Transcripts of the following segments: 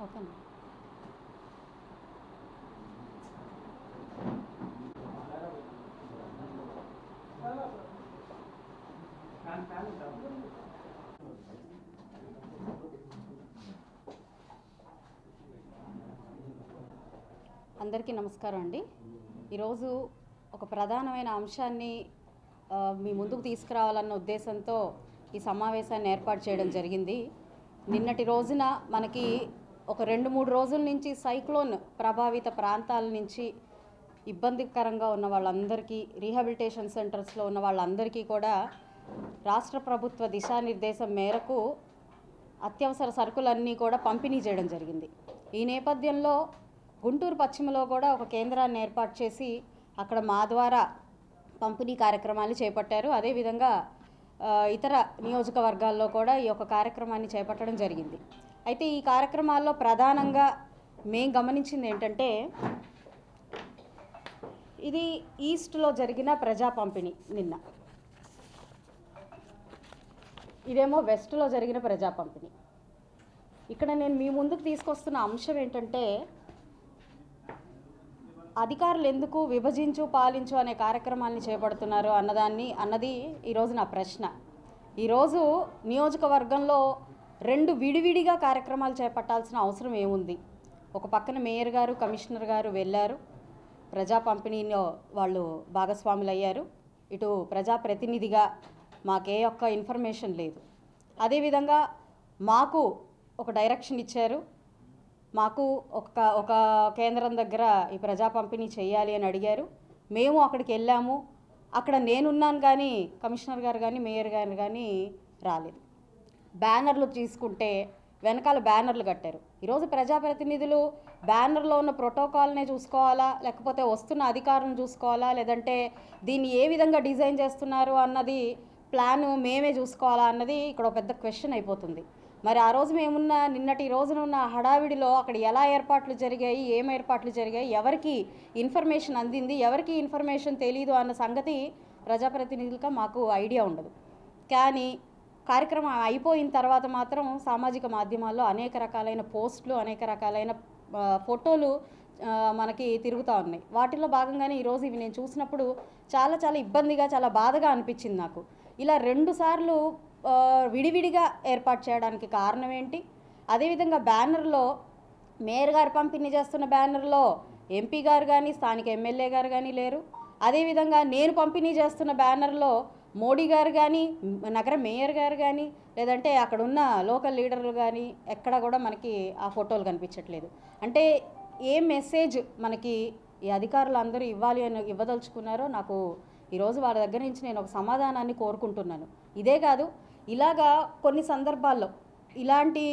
Okay. అందరికీ నమస్కారం అండి. ఈరోజు ఒక ప్రధానమైన అంశాన్ని మీ ముందుకు తీసుకురావాలన్న ఉద్దేశంతో ఈ సమావేశాన్ని ఏర్పాటు చేయడం జరిగింది. నిన్నటి రోజున మనకి ఒక 2-3 రోజుల నుంచి సైక్లోన్ ప్రభావిత ప్రాంతాల నుంచి ఇబ్బందికరంగా ఉన్న వాళ్ళందరికీ, రీహాబిలిటేషన్ సెంటర్స్లో ఉన్న వాళ్ళందరికీ కూడా రాష్ట్ర ప్రభుత్వ దిశానిర్దేశం మేరకు అత్యవసర సరుకులన్నీ కూడా పంపిణీ చేయడం జరిగింది. ఈ నేపథ్యంలో గుంటూరు పశ్చిమలో కూడా ఒక కేంద్రాన్ని ఏర్పాటు చేసి అక్కడ మా ద్వారా పంపిణీ కార్యక్రమాలు చేపట్టారు. అదేవిధంగా ఇతర నియోజకవర్గాల్లో కూడా ఈ యొక్క కార్యక్రమాన్ని చేపట్టడం జరిగింది. అయితే ఈ కార్యక్రమాల్లో ప్రధానంగా మేము గమనించింది ఏంటంటే, ఇది ఈస్ట్లో జరిగిన ప్రజా పంపిణీ నిన్న, ఇదేమో వెస్ట్లో జరిగిన ప్రజా పంపిణీ. ఇక్కడ నేను మీ ముందుకు తీసుకొస్తున్న అంశం ఏంటంటే, అధికారులు ఎందుకు విభజించు పాలించు అనే కార్యక్రమాన్ని చేపడుతున్నారు అన్నది ఈరోజు నా ప్రశ్న. ఈరోజు నియోజకవర్గంలో 2 విడివిడిగా కార్యక్రమాలు చేపట్టాల్సిన అవసరం ఏముంది? ఒక పక్కన మేయర్ గారు, కమిషనర్ గారు వెళ్ళారు, ప్రజా పంపిణీలో వాళ్ళు భాగస్వాములు అయ్యారు. ఇటు ప్రజాప్రతినిధిగా మాకే ఒక్క ఇన్ఫర్మేషన్ లేదు. అదేవిధంగా మాకు ఒక డైరెక్షన్ ఇచ్చారు, మాకు ఒక కేంద్రం దగ్గర ఈ ప్రజా పంపిణీ చేయాలి అని అడిగారు. మేము అక్కడికి వెళ్ళాము. అక్కడ నేనున్నాను కానీ కమిషనర్ గారు కానీ మేయర్ గారు కానీ రాలేదు. బ్యానర్లు తీసుకుంటే వెనకాల బ్యానర్లు కట్టారు. ఈరోజు ప్రజాప్రతినిధులు బ్యానర్లో ఉన్న ప్రోటోకాల్నే చూసుకోవాలా, లేకపోతే వస్తున్న అధికారులను చూసుకోవాలా, లేదంటే దీన్ని ఏ విధంగా డిజైన్ చేస్తున్నారు అన్నది ప్లాను మేమే చూసుకోవాలా అన్నది ఇక్కడ పెద్ద క్వశ్చన్ అయిపోతుంది. మరి ఆ రోజు మేమున్న నిన్నటి రోజున ఉన్న హడావిడిలో అక్కడ ఎలా ఏర్పాట్లు జరిగాయి, ఏం ఏర్పాట్లు జరిగాయి, ఎవరికి ఇన్ఫర్మేషన్ అందింది, ఎవరికి ఇన్ఫర్మేషన్ తెలీదు అన్న సంగతి ప్రజాప్రతినిధులుగా మాకు ఐడియా ఉండదు. కానీ కార్యక్రమం అయిపోయిన తర్వాత మాత్రం సామాజిక మాధ్యమాల్లో అనేక రకాలైన పోస్టులు, అనేక రకాలైన ఫోటోలు మనకి తిరుగుతూ ఉన్నాయి. వాటిల్లో భాగంగానే ఈరోజు ఇవి నేను చూసినప్పుడు చాలా చాలా ఇబ్బందిగా, చాలా బాధగా అనిపించింది నాకు. ఇలా 2 సార్లు విడివిడిగా ఏర్పాటు చేయడానికి కారణం ఏంటి? అదేవిధంగా బ్యానర్లో మేయర్ గారు పంపిణీ చేస్తున్న బ్యానర్లో ఎంపీ గారు కానీ, స్థానిక ఎమ్మెల్యే గారు కానీ లేరు. అదేవిధంగా నేను పంపిణీ చేస్తున్న బ్యానర్లో మోడీ గారు కానీ, నగర మేయర్ గారు కానీ, లేదంటే అక్కడ ఉన్న లోకల్ లీడర్లు కానీ ఎక్కడ కూడా మనకి ఆ ఫోటోలు కనిపించట్లేదు. అంటే ఏ మెసేజ్ మనకి ఈ అధికారులు అందరూ ఇవ్వదలుచుకున్నారో నాకు ఈరోజు వాళ్ళ దగ్గర నుంచి నేను ఒక సమాధానాన్ని కోరుకుంటున్నాను. ఇదే కాదు, ఇలాగా కొన్ని సందర్భాల్లో ఇలాంటి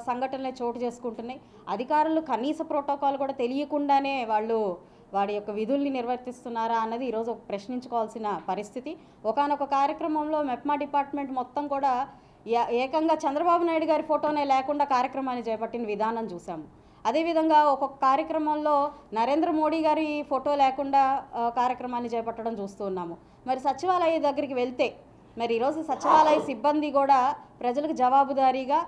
సంఘటనలే చోటు చేసుకుంటున్నాయి. అధికారులు కనీస ప్రోటోకాల్ కూడా తెలియకుండానే వాడి యొక్క విధుల్ని నిర్వర్తిస్తున్నారా అన్నది ఈరోజు ప్రశ్నించుకోవాల్సిన పరిస్థితి. ఒకానొక కార్యక్రమంలో మెప్మా డిపార్ట్మెంట్ మొత్తం కూడా ఏకంగా చంద్రబాబు నాయుడు గారి ఫోటోనే లేకుండా కార్యక్రమాన్ని చేపట్టిన విధానం చూసాము. అదేవిధంగా ఒక్కొక్క కార్యక్రమంలో నరేంద్ర మోడీ గారి ఫోటో లేకుండా కార్యక్రమాన్ని చేపట్టడం చూస్తూ ఉన్నాము. మరి సచివాలయ దగ్గరికి వెళ్తే మరి ఈరోజు సచివాలయ సిబ్బంది కూడా ప్రజలకు జవాబుదారీగా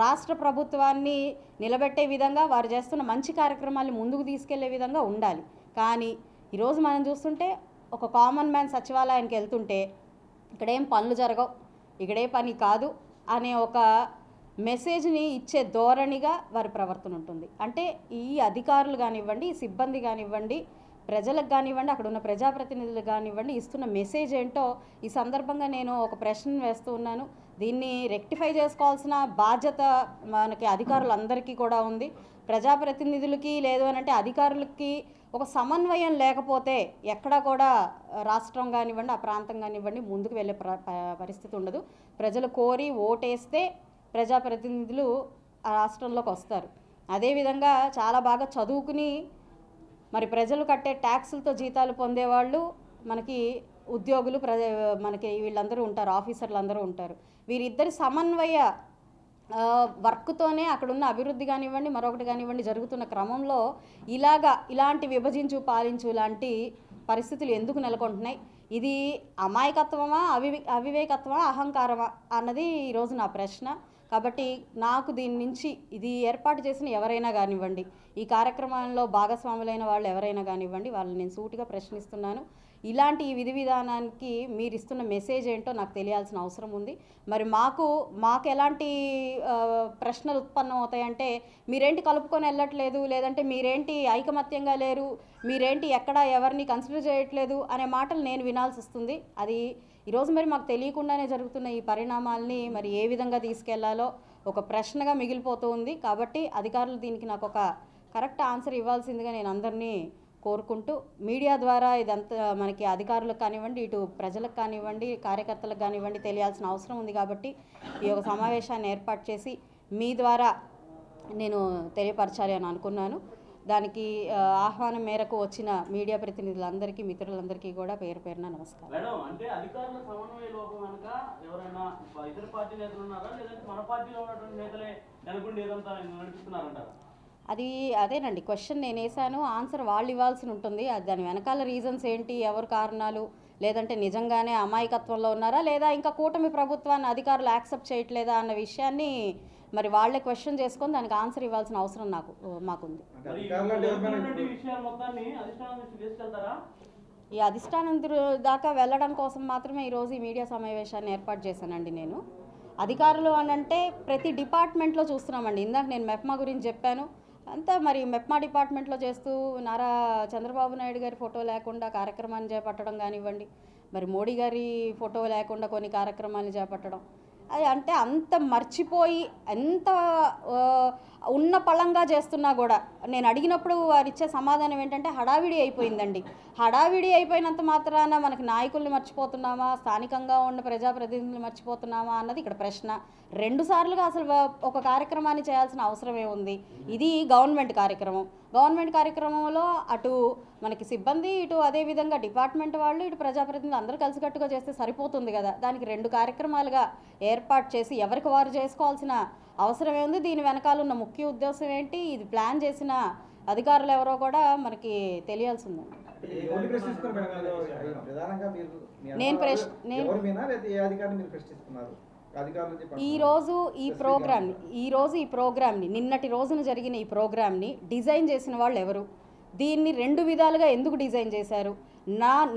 రాష్ట్ర ప్రభుత్వాన్ని నిలబెట్టే విధంగా, వారు చేస్తున్న మంచి కార్యక్రమాన్ని ముందుకు తీసుకెళ్లే విధంగా ఉండాలి. కానీ ఈరోజు మనం చూస్తుంటే ఒక కామన్ మ్యాన్ సచివాలయానికి వెళ్తుంటే ఇక్కడేం పనులు జరగవు, ఇక్కడే పని కాదు అనే ఒక మెసేజ్ని ఇచ్చే ధోరణిగా వారి ప్రవర్తన ఉంటుంది. అంటే ఈ అధికారులు కానివ్వండి, ఈ సిబ్బంది కానివ్వండి, ప్రజలకు కానివ్వండి, అక్కడ ఉన్న ప్రజాప్రతినిధులకు కానివ్వండి ఇస్తున్న మెసేజ్ ఏంటో ఈ సందర్భంగా నేను ఒక ప్రశ్న వేస్తూ ఉన్నాను. దీన్ని రెక్టిఫై చేసుకోవాల్సిన బాధ్యత మనకి అధికారులందరికీ కూడా ఉంది. ప్రజాప్రతినిధులకి లేదు అని అంటే అధికారులకి ఒక సమన్వయం లేకపోతే ఎక్కడా కూడా రాష్ట్రం కానివ్వండి, ఆ ప్రాంతం కానివ్వండి ముందుకు వెళ్ళే పరిస్థితి ఉండదు. ప్రజలు కోరి ఓటేస్తే ప్రజాప్రతినిధులు ఆ రాష్ట్రంలోకి వస్తారు. అదేవిధంగా చాలా బాగా చదువుకుని మరి ప్రజలు కట్టే ట్యాక్సులతో జీతాలు పొందేవాళ్ళు మనకి ఉద్యోగులు, మనకి వీళ్ళందరూ ఉంటారు, ఆఫీసర్లు అందరూ ఉంటారు. వీరిద్దరి సమన్వయ వర్క్తోనే అక్కడున్న అభివృద్ధి కానివ్వండి, మరొకటి కానివ్వండి జరుగుతున్న క్రమంలో ఇలాంటి విభజించు పాలించు లాంటి పరిస్థితులు ఎందుకు నెలకొంటున్నాయి? ఇది అమాయకత్వమా, అవివేకత్వమా, అహంకారమా అన్నది ఈరోజు నా ప్రశ్న. కాబట్టి నాకు దీని నుంచి ఇది ఏర్పాటు చేసిన ఎవరైనా కానివ్వండి, ఈ కార్యక్రమంలో భాగస్వాములైన వాళ్ళు ఎవరైనా కానివ్వండి, వాళ్ళని నేను సూటిగా ప్రశ్నిస్తున్నాను. ఇలాంటి ఈ విధి విధానానికి మీరు ఇస్తున్న మెసేజ్ ఏంటో నాకు తెలియాల్సిన అవసరం ఉంది. మరి మాకు ఎలాంటి ప్రశ్నలు ఉత్పన్నం అవుతాయంటే, మీరేంటి కలుపుకొని వెళ్ళట్లేదు, లేదంటే మీరేంటి ఐకమత్యంగా లేరు, మీరేంటి ఎక్కడ ఎవరిని కన్సిడర్ చేయట్లేదు అనే మాటలు నేను వినాల్సి వస్తుంది. అది ఈరోజు మరి మాకు తెలియకుండానే జరుగుతున్న ఈ పరిణామాల్ని మరి ఏ విధంగా తీసుకెళ్లాలో ఒక ప్రశ్నగా మిగిలిపోతూ ఉంది. కాబట్టి అధికారులు దీనికి నాకు ఒక కరెక్ట్ ఆన్సర్ ఇవ్వాల్సిందిగా నేను అందరినీ కోరుకుంటూ, మీడియా ద్వారా ఇదంతా మనకి అధికారులకు కానివ్వండి, ఇటు ప్రజలకు కానివ్వండి, కార్యకర్తలకు కానివ్వండి తెలియాల్సిన అవసరం ఉంది. కాబట్టి ఈ యొక్క సమావేశాన్ని ఏర్పాటు చేసి మీ ద్వారా నేను తెలియపరచాలి అని అనుకున్నాను. దానికి ఆహ్వానం మేరకు వచ్చిన మీడియా ప్రతినిధులందరికీ, మిత్రులందరికీ కూడా పేరు పేరున నమస్కారం. మేడం, అంటే అధికారుల సమన్వయ లోపం కనుక ఎవరైనా ఇతర పార్టీ నేతలు ఉన్నారా, లేదంటే మన పార్టీలో ఉన్నటువంటి నేతలే అనుకుంటే ఏదంతా నడిపిస్తున్నారంటారా? అదేనండి క్వశ్చన్ నేను వేసాను, ఆన్సర్ వాళ్ళు ఇవ్వాల్సి ఉంటుంది. దాని వెనకాల రీజన్స్ ఏంటి, ఎవరు కారణాలు, లేదంటే నిజంగానే అమాయకత్వంలో ఉన్నారా, లేదా ఇంకా కూటమి ప్రభుత్వాన్ని అధికారులు యాక్సెప్ట్ చేయట్లేదా అన్న విషయాన్ని మరి వాళ్ళే క్వశ్చన్ చేసుకొని దానికి ఆన్సర్ ఇవ్వాల్సిన అవసరం మాకుంది. ఈ అధిష్టానం దాకా వెళ్ళడం కోసం మాత్రమే ఈరోజు ఈ మీడియా సమావేశాన్ని ఏర్పాటు చేశానండి. నేను అధికారులు అనంటే ప్రతి డిపార్ట్మెంట్లో చూస్తున్నామండి. ఇందాక నేను మెప్మా గురించి చెప్పాను. అంతా మరి మెప్మా డిపార్ట్మెంట్లో చేస్తూ నారా చంద్రబాబు నాయుడు గారి ఫోటో లేకుండా కార్యక్రమాన్ని చేపట్టడం కానివ్వండి, మరి మోడీ గారి ఫోటో లేకుండా కొన్ని కార్యక్రమాలు చేపట్టడం, అది అంటే అంత మర్చిపోయి ఎంత ఉన్న పళంగా చేస్తున్నా కూడా నేను అడిగినప్పుడు వారు ఇచ్చే సమాధానం ఏంటంటే హడావిడి అయిపోయిందండి. హడావిడి అయిపోయినంత మాత్రాన మనకి నాయకుల్ని మర్చిపోతున్నామా, స్థానికంగా ఉన్న ప్రజాప్రతినిధులు మర్చిపోతున్నామా అన్నది ఇక్కడ ప్రశ్న. 2 సార్లుగా అసలు ఒక కార్యక్రమాన్ని చేయాల్సిన అవసరమే ఉంది. ఇది గవర్నమెంట్ కార్యక్రమం. గవర్నమెంట్ కార్యక్రమంలో అటు మనకి సిబ్బంది, ఇటు అదేవిధంగా డిపార్ట్మెంట్ వాళ్ళు, ఇటు ప్రజాప్రతినిధులు అందరూ కలిసికట్టుగా చేస్తే సరిపోతుంది కదా. దానికి 2 కార్యక్రమాలుగా ఏర్పాటు చేసి ఎవరికి వారు చేసుకోవాల్సిన అవసరమే ఉంది. దీని వెనకాల ఉన్న ముఖ్య ఉద్దేశం ఏంటి, ఇది ప్లాన్ చేసిన అధికారులు ఎవరో కూడా మనకి తెలియాల్సి ఉందండి. ఈరోజు ఈ ప్రోగ్రామ్ని నిన్నటి రోజున జరిగిన ఈ ప్రోగ్రామ్ని డిజైన్ చేసిన వాళ్ళు ఎవరు, దీన్ని 2 విధాలుగా ఎందుకు డిజైన్ చేశారు,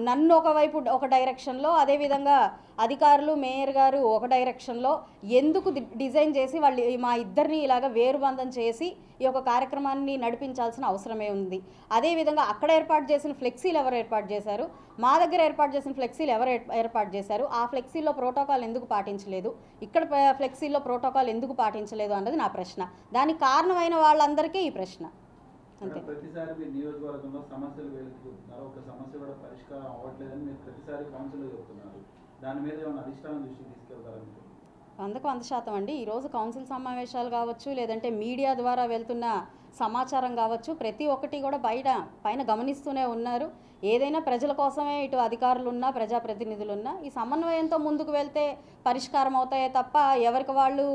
నన్ను ఒకవైపు ఒక డైరెక్షన్లో, అదేవిధంగా అధికారులు మేయర్ గారు ఒక డైరెక్షన్లో ఎందుకు డిజైన్ చేసి వాళ్ళు మా ఇద్దరిని ఇలాగ వేరుబంధం చేసి ఈ యొక్క కార్యక్రమాన్ని నడిపించాల్సిన అవసరమే ఉంది. అదేవిధంగా అక్కడ ఏర్పాటు చేసిన ఫ్లెక్సీలు ఎవరు ఏర్పాటు చేశారు, మా దగ్గర ఏర్పాటు చేసిన ఫ్లెక్సీలు ఎవరు ఏర్పాటు చేశారు, ఆ ఫ్లెక్సీల్లో ప్రోటోకాల్ ఎందుకు పాటించలేదు, ఇక్కడ ఫ్లెక్సీల్లో ప్రోటోకాల్ ఎందుకు పాటించలేదు అన్నది నా ప్రశ్న. దానికి కారణమైన వాళ్ళందరికీ ఈ ప్రశ్న. అంతే. ప్రతిసారి మీరు నియోజకవర్గంలో సమస్యలు వెలుగుతున్నారు, ఒక సమస్య కూడా పరిష్కారం అవ్వట్లేదని మీరు ప్రతిసారి కౌన్సిల్లో చెప్తున్నారు. దాని మీద ఏమైనా అధిష్టానం దృష్టికి తీసుకెళ్తారని? 100% అండి. ఈరోజు కౌన్సిల్ సమావేశాలు కావచ్చు, లేదంటే మీడియా ద్వారా వెళ్తున్న సమాచారం కావచ్చు, ప్రతి ఒక్కటి కూడా పైన గమనిస్తూనే ఉన్నారు. ఏదైనా ప్రజల కోసమే ఇటు అధికారులు ఉన్నా, ప్రజాప్రతినిధులు ఉన్నా ఈ సమన్వయంతో ముందుకు వెళ్తే పరిష్కారం అవుతాయే తప్ప ఎవరికి వాళ్ళు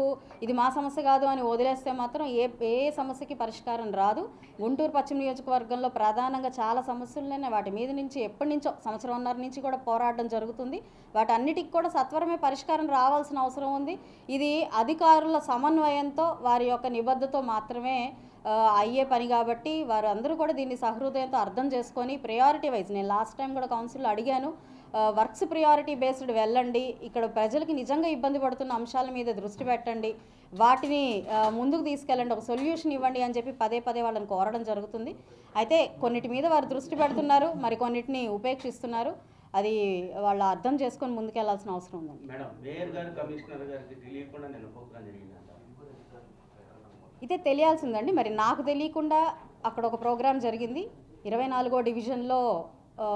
ఇది మా సమస్య కాదు అని వదిలేస్తే మాత్రం ఏ సమస్యకి పరిష్కారం రాదు. గుంటూరు పశ్చిమ నియోజకవర్గంలో ప్రధానంగా చాలా సమస్యలున్నాయి. వాటి మీద నుంచి ఎప్పటి నుంచో 1.5 నుంచి కూడా పోరాటం జరుగుతుంది. వాటన్నిటికి కూడా సత్వరమే పరిష్కారం రావాల్సిన అవసరం ఉంది. ఇది అధికారుల సమన్వయంతో వారి యొక్క నిబద్ధతతో మాత్రమే అయ్యే పని. కాబట్టి వారు అందరూ కూడా దీన్ని సహృదయంతో అర్థం చేసుకొని ప్రయారిటీ వైజ్, నేను లాస్ట్ టైం కూడా కౌన్సిల్లో అడిగాను, వర్క్స్ ప్రియారిటీ బేస్డ్ వెళ్ళండి, ఇక్కడ ప్రజలకి నిజంగా ఇబ్బంది పడుతున్న అంశాల మీద దృష్టి పెట్టండి, వాటిని ముందుకు తీసుకెళ్ళండి, ఒక సొల్యూషన్ ఇవ్వండి అని చెప్పి పదే వాళ్ళని కోరడం జరుగుతుంది. అయితే కొన్నిటి మీద వారు దృష్టి పెడుతున్నారు, మరి కొన్నిటిని ఉపేక్షిస్తున్నారు. అది వాళ్ళు అర్థం చేసుకొని ముందుకెళ్లాల్సిన అవసరం ఉందండి. అయితే తెలియాల్సిందండి. మరి నాకు తెలియకుండా అక్కడ ఒక ప్రోగ్రాం జరిగింది 24వ డివిజన్లో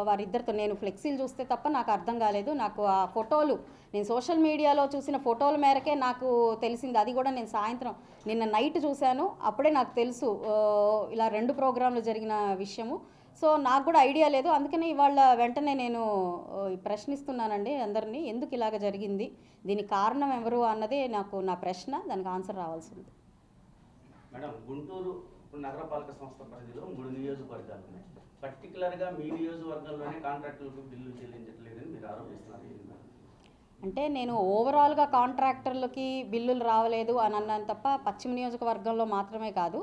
వారిద్దరితో. నేను ఫ్లెక్సీలు చూస్తే తప్ప నాకు అర్థం కాలేదు. నాకు ఆ ఫోటోలు, నేను సోషల్ మీడియాలో చూసిన ఫోటోల మేరకే నాకు తెలిసింది. అది కూడా నేను సాయంత్రం నిన్న నైట్ చూశాను. అప్పుడే నాకు తెలుసు ఇలా 2 ప్రోగ్రాంలు జరిగిన విషయము. సో నాకు కూడా ఐడియా లేదు. అందుకని ఇవాళ వెంటనే నేను ప్రశ్నిస్తున్నానండి అందరినీ, ఎందుకు ఇలాగ జరిగింది, దీనికి కారణం ఎవరు అన్నదే నా ప్రశ్న. దానికి ఆన్సర్ రావాల్సి ఉంది. మేడం, గుంటూరు నగరపాలక సంస్థ పరిధిలో 3 నియోజకవర్గాలు ఉన్నాయి. పర్టికులర్గా మీ నియోజకవర్గంలోనే కాంట్రాక్టులకు బిల్లు చెల్లించట్లేదని మీరు ఆరోపిస్తున్నారు. అంటే నేను ఓవరాల్గా కాంట్రాక్టర్లకి బిల్లులు రావలేదు అని అన్నాను తప్ప పశ్చిమ నియోజకవర్గంలో మాత్రమే కాదు,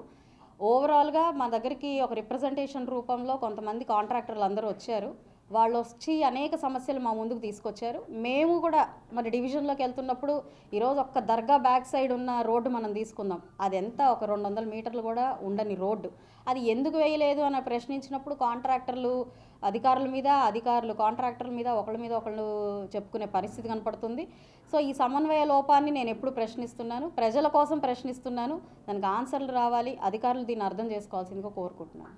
ఓవరాల్గా మా దగ్గరికి ఒక రిప్రజెంటేషన్ రూపంలో కొంతమంది కాంట్రాక్టర్లు అందరూ వచ్చారు. వాళ్ళు వచ్చి అనేక సమస్యలు మా ముందుకు తీసుకొచ్చారు. మేము కూడా మరి డివిజన్లోకి వెళ్తున్నప్పుడు ఈరోజు ఒక్క దర్గా బ్యాక్ సైడ్ ఉన్న రోడ్డు మనం తీసుకుందాం, అది ఎంత ఒక 200 మీటర్లు కూడా ఉండని రోడ్డు, అది ఎందుకు వేయలేదు అని ప్రశ్నించినప్పుడు కాంట్రాక్టర్లు అధికారుల మీద, అధికారులు కాంట్రాక్టర్ల మీద ఒకళ్ళు చెప్పుకునే పరిస్థితి కనపడుతుంది. సో ఈ సమన్వయ లోపాన్ని నేను ఎప్పుడు ప్రశ్నిస్తున్నాను, ప్రజల కోసం ప్రశ్నిస్తున్నాను, దానికి ఆన్సర్లు రావాలి, అధికారులు దీన్ని అర్థం చేసుకోవాల్సిందిగా కోరుకుంటున్నాను.